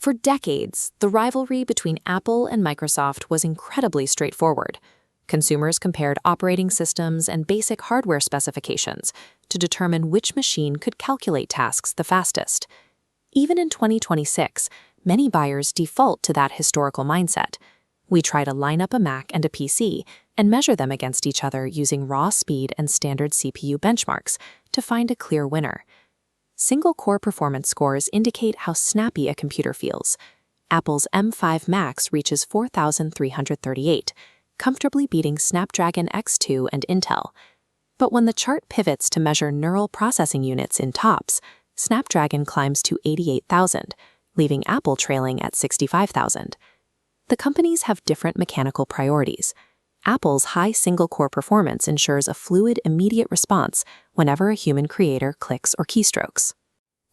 For decades, the rivalry between Apple and Microsoft was incredibly straightforward. Consumers compared operating systems and basic hardware specifications to determine which machine could calculate tasks the fastest. Even in 2026, many buyers default to that historical mindset. We try to line up a Mac and a PC and measure them against each other using raw speed and standard CPU benchmarks to find a clear winner. Single-core performance scores indicate how snappy a computer feels. Apple's M5 Max reaches 4,338, comfortably beating Snapdragon X2 and Intel. But when the chart pivots to measure neural processing units in TOPS, Snapdragon climbs to 88,000, leaving Apple trailing at 65,000. The companies have different mechanical priorities. Apple's high single-core performance ensures a fluid, immediate response whenever a human creator clicks or keystrokes.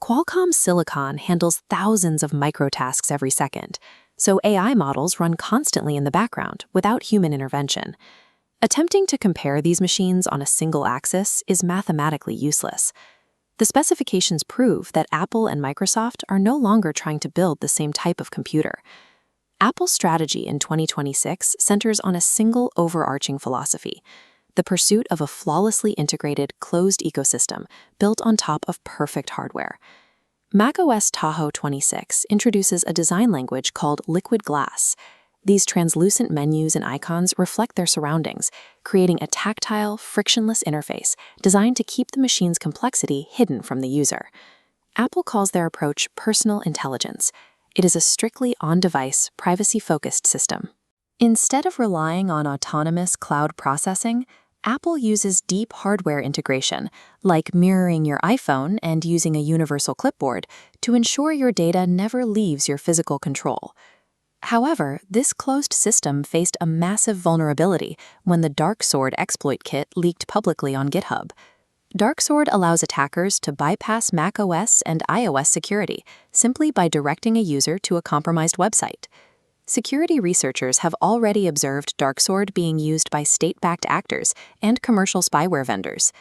Qualcomm's silicon handles thousands of microtasks every second, so AI models run constantly in the background without human intervention. Attempting to compare these machines on a single axis is mathematically useless. The specifications prove that Apple and Microsoft are no longer trying to build the same type of computer. Apple's strategy in 2026 centers on a single overarching philosophy: the pursuit of a flawlessly integrated, closed ecosystem built on top of perfect hardware. macOS Tahoe 26 introduces a design language called liquid glass. These translucent menus and icons reflect their surroundings, creating a tactile, frictionless interface designed to keep the machine's complexity hidden from the user. Apple calls their approach personal intelligence. It is a strictly on-device, privacy-focused system. Instead of relying on autonomous cloud processing, Apple uses deep hardware integration, like mirroring your iPhone and using a universal clipboard, to ensure your data never leaves your physical control. However, this closed system faced a massive vulnerability when the Darksword exploit kit leaked publicly on GitHub. Darksword allows attackers to bypass macOS and iOS security simply by directing a user to a compromised website. Security researchers have already observed Darksword being used by state-backed actors and commercial spyware vendors.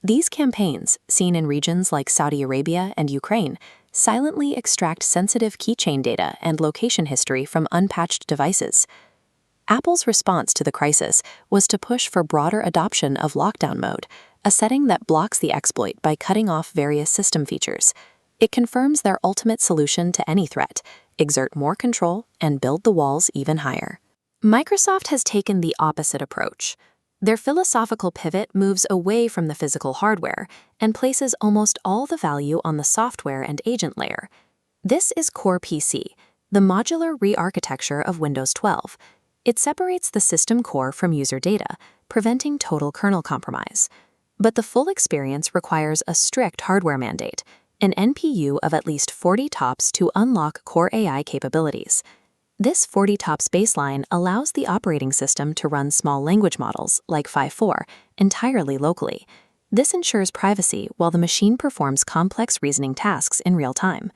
These campaigns, seen in regions like Saudi Arabia and Ukraine, silently extract sensitive keychain data and location history from unpatched devices. Apple's response to the crisis was to push for broader adoption of lockdown mode, a setting that blocks the exploit by cutting off various system features. It confirms their ultimate solution to any threat: exert more control and build the walls even higher. Microsoft has taken the opposite approach. Their philosophical pivot moves away from the physical hardware and places almost all the value on the software and agent layer. This is Core PC, the modular re-architecture of Windows 12. It separates the system core from user data, preventing total kernel compromise. But the full experience requires a strict hardware mandate, an NPU of at least 40 TOPS to unlock core AI capabilities. This 40 TOPS baseline allows the operating system to run small language models, like 5.4, entirely locally. This ensures privacy while the machine performs complex reasoning tasks in real time.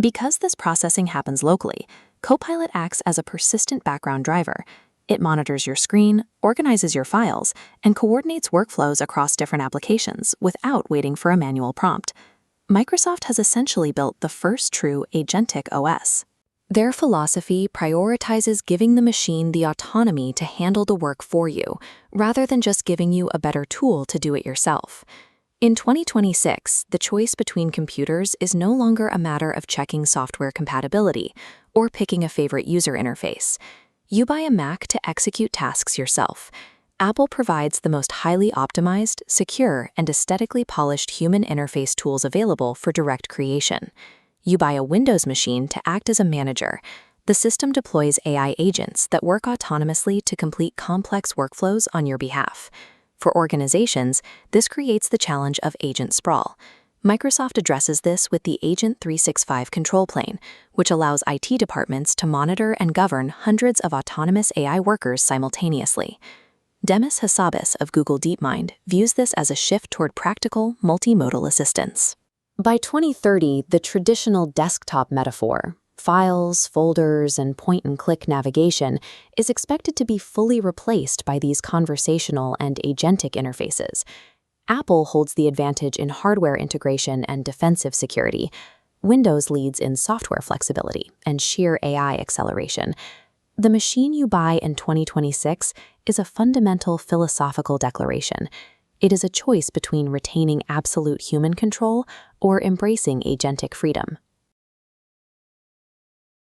Because this processing happens locally, Copilot acts as a persistent background driver. It monitors your screen, organizes your files, and coordinates workflows across different applications without waiting for a manual prompt. Microsoft has essentially built the first true agentic OS. Their philosophy prioritizes giving the machine the autonomy to handle the work for you, rather than just giving you a better tool to do it yourself. In 2026, the choice between computers is no longer a matter of checking software compatibility or picking a favorite user interface. You buy a Mac to execute tasks yourself. Apple provides the most highly optimized, secure, and aesthetically polished human interface tools available for direct creation. You buy a Windows machine to act as a manager. The system deploys AI agents that work autonomously to complete complex workflows on your behalf. For organizations, this creates the challenge of agent sprawl. Microsoft addresses this with the Agent 365 control plane, which allows IT departments to monitor and govern hundreds of autonomous AI workers simultaneously. Demis Hassabis of Google DeepMind views this as a shift toward practical, multimodal assistance. By 2030, the traditional desktop metaphor, files, folders, and point-and-click navigation, is expected to be fully replaced by these conversational and agentic interfaces. Apple holds the advantage in hardware integration and defensive security. Windows leads in software flexibility and sheer AI acceleration. The machine you buy in 2026 is a fundamental philosophical declaration. It is a choice between retaining absolute human control or embracing agentic freedom.